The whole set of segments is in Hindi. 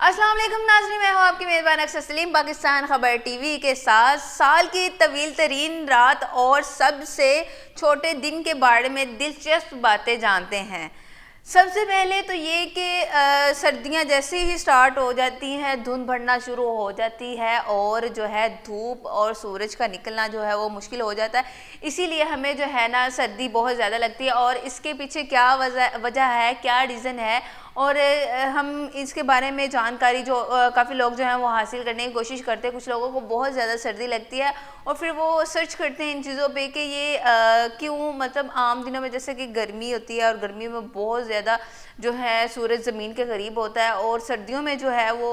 अस्सलाम वालेकुम नाज़रीन, मैं हूँ आपकी मेज़बान अक्सर सलीम पाकिस्तान खबर टीवी के साथ। साल की तवील तरीन रात और सबसे छोटे दिन के बारे में दिलचस्प बातें जानते हैं। सबसे पहले तो ये कि सर्दियाँ जैसे ही स्टार्ट हो जाती हैं धुंध बढ़ना शुरू हो जाती है और जो है धूप और सूरज का निकलना जो है वो मुश्किल हो जाता है। इसीलिए हमें जो है ना सर्दी बहुत ज़्यादा लगती है और इसके पीछे क्या वजह है, क्या रीज़न है और हम इसके बारे में जानकारी जो काफ़ी लोग जो हैं वो हासिल करने की कोशिश करते हैं। कुछ लोगों को बहुत ज़्यादा सर्दी लगती है और फिर वो सर्च करते हैं इन चीज़ों पे कि ये क्यों, मतलब आम दिनों में जैसे कि गर्मी होती है और गर्मी में बहुत ज़्यादा जो है सूरज ज़मीन के करीब होता है और सर्दियों में जो है वो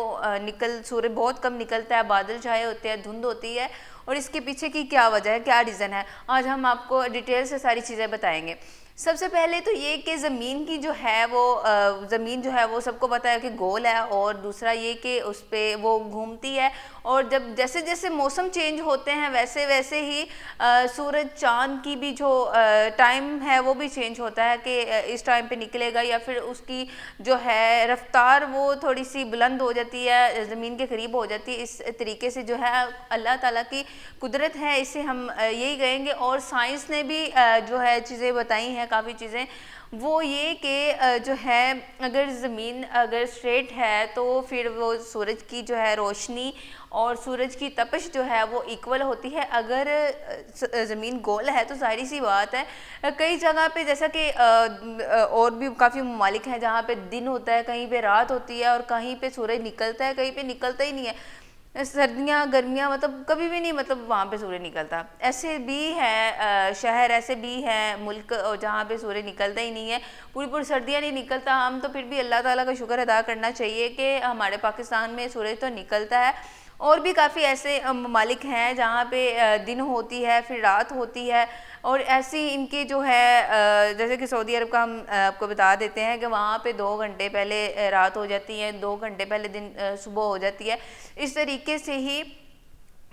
सूरज बहुत कम निकलता है, बादल छाए होते हैं, धुंध होती है और इसके पीछे की क्या वजह है, क्या रीज़न है, आज हम आपको डिटेल से सारी चीज़ें बताएंगे। सबसे पहले तो ये कि ज़मीन की जो है वो ज़मीन जो है वो सबको पता है कि गोल है और दूसरा ये कि उस पर वो घूमती है और जब जैसे जैसे मौसम चेंज होते हैं वैसे वैसे ही सूरज चाँद की भी जो टाइम है वो भी चेंज होता है कि इस टाइम पे निकलेगा या फिर उसकी जो है रफ्तार वो थोड़ी सी बुलंद हो जाती है, ज़मीन के करीब हो जाती है। इस तरीके से जो है अल्लाह ताला की कुदरत है, इसे हम यही कहेंगे। और साइंस ने भी जो है चीज़ें बताई हैं, काफ़ी चीज़ें, वो ये कि जो है अगर ज़मीन अगर स्ट्रेट है तो फिर वो सूरज की जो है रोशनी और सूरज की तपिश जो है वो इक्वल होती है। अगर ज़मीन गोल है तो जाहिर सी बात है कई जगह पे जैसा कि और भी काफ़ी ममालिक हैं जहाँ पे दिन होता है, कहीं पे रात होती है और कहीं पे सूरज निकलता है, कहीं पे निकलता ही नहीं है। सर्दियाँ गर्मियाँ मतलब कभी भी नहीं, मतलब वहाँ पे सूर्य निकलता। ऐसे भी है शहर, ऐसे भी हैं मुल्क जहाँ पे सूर्य निकलता ही नहीं है, पूरी पूरी सर्दियाँ नहीं निकलता। हम तो फिर भी अल्लाह ताला का शुक्र अदा करना चाहिए कि हमारे पाकिस्तान में सूरज तो निकलता है। और भी काफ़ी ऐसे ममालिक हैं जहाँ पे दिन होती है फिर रात होती है और ऐसी इनकी जो है जैसे कि सऊदी अरब का हम आपको बता देते हैं कि वहाँ पे 2 घंटे पहले रात हो जाती है, 2 घंटे पहले दिन सुबह हो जाती है। इस तरीके से ही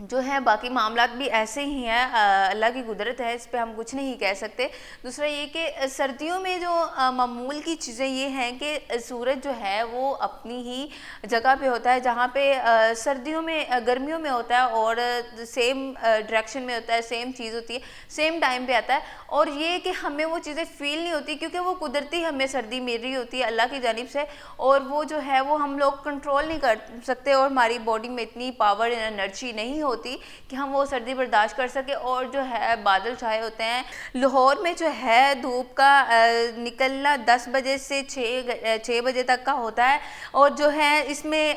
जो है बाकी मामलात भी ऐसे ही हैं, अल्लाह की कुदरत है, इस पे हम कुछ नहीं कह सकते। दूसरा ये कि सर्दियों में जो मामूल की चीज़ें ये हैं कि सूरज जो है वो अपनी ही जगह पे होता है जहाँ पे सर्दियों में गर्मियों में होता है और सेम डायरेक्शन में होता है, सेम चीज़ होती है, सेम टाइम पे आता है और ये कि हमें वो चीज़ें फील नहीं होती क्योंकि वो कुदरती हमें सर्दी मिल रही होती है अल्लाह की जानिब से और वो जो है वो हम लोग कंट्रोल नहीं कर सकते और हमारी बॉडी में इतनी पावर एनर्जी नहीं होती कि हम वो सर्दी बर्दाश्त कर सके। और जो है बादल छाए होते हैं। लाहौर में जो है धूप का निकलना 10 बजे से 6 बजे तक का होता है और जो है इसमें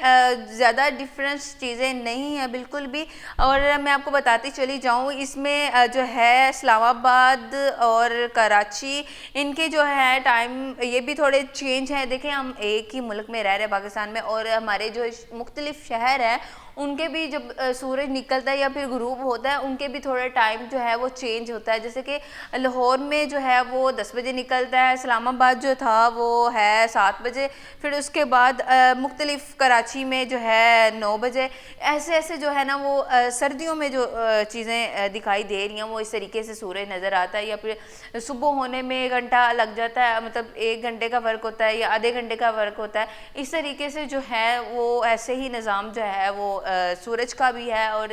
ज़्यादा डिफरेंस चीज़ें नहीं है बिल्कुल भी। और मैं आपको बताती चली जाऊँ, इसमें जो है इस्लामाबाद और कराची, इनके जो है टाइम ये भी थोड़े चेंज हैं। देखें हम एक ही मुल्क में रह रहे हैं पाकिस्तान में और हमारे जो मुख्तलिफ शहर हैं उनके भी जब सूरज निकलता है या फिर गुरूब होता है उनके भी थोड़ा टाइम जो है वो चेंज होता है। जैसे कि लाहौर में जो है वो 10 बजे निकलता है, इस्लामाबाद जो था वो है 7 बजे, फिर उसके बाद मुख्तलिफ कराची में जो है 9 बजे। ऐसे ऐसे जो है ना वो सर्दियों में जो चीज़ें दिखाई दे रही हैं वो इस तरीके से सूरज नज़र आता है। या फिर सुबह होने में 1 घंटा लग जाता है, मतलब 1 घंटे का फ़र्क होता है या आधे घंटे का फ़र्क होता है। इस तरीके से जो है वो ऐसे ही निज़ाम जो है वो सूरज का भी है और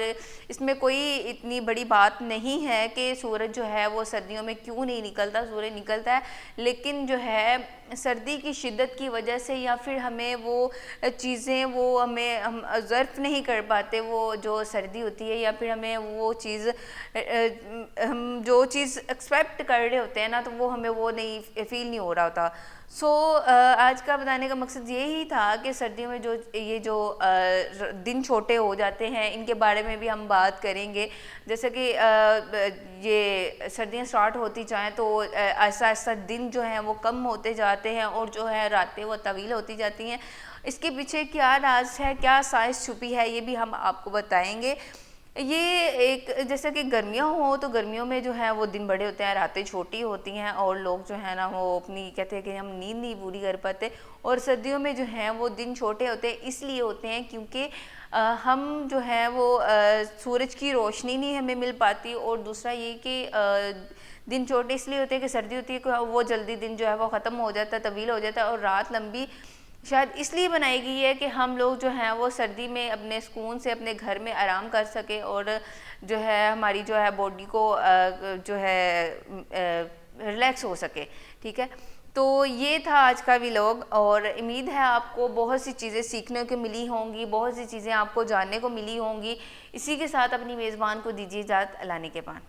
इसमें कोई इतनी बड़ी बात नहीं है कि सूरज जो है वो सर्दियों में क्यों नहीं निकलता। सूरज निकलता है लेकिन जो है सर्दी की शिद्दत की वजह से या फिर हमें वो चीज़ें वो हम ज़र्फ़ नहीं कर पाते वो जो सर्दी होती है या फिर हमें वो चीज़ हम जो चीज़ एक्सपेक्ट कर रहे होते हैं ना तो वो हमें वो नहीं फील नहीं हो रहा होता। आज का बताने का मकसद यही था कि सर्दियों में जो ये जो दिन छोटे हो जाते हैं इनके बारे में भी हम बात करेंगे। जैसे कि ये सर्दियाँ स्टार्ट होती जाएँ तो ऐसा ऐसा दिन जो हैं वो कम होते जाते हैं और जो है रातें वो तवील होती जाती हैं। इसके पीछे क्या राज है, क्या साइंस छुपी है, ये भी हम आपको बताएंगे। ये एक जैसे कि गर्मियाँ हो तो गर्मियों में जो है वो दिन बड़े होते हैं, रातें छोटी होती हैं और लोग जो है ना वो अपनी कहते हैं कि हम नींद नहीं पूरी कर पाते। और सर्दियों में जो है वो दिन छोटे होते हैं, इसलिए होते हैं क्योंकि हम जो है वो सूरज की रोशनी नहीं हमें मिल पाती। और दूसरा ये कि दिन छोटे इसलिए होते हैं कि सर्दी होती है वो जल्दी दिन जो है वो ख़त्म हो जाता है, तवील हो जाता है और रात लंबी शायद इसलिए बनाई गई है कि हम लोग जो हैं वो सर्दी में अपने सुकून से अपने घर में आराम कर सकें और जो है हमारी जो है बॉडी को जो है रिलैक्स हो सके। ठीक है, तो ये था आज का व्लॉग और उम्मीद है आपको बहुत सी चीज़ें सीखने को मिली होंगी, बहुत सी चीज़ें आपको जानने को मिली होंगी। इसी के साथ अपनी मेज़बान को दीजिए इजाज़त। अल्लाह ने के पान।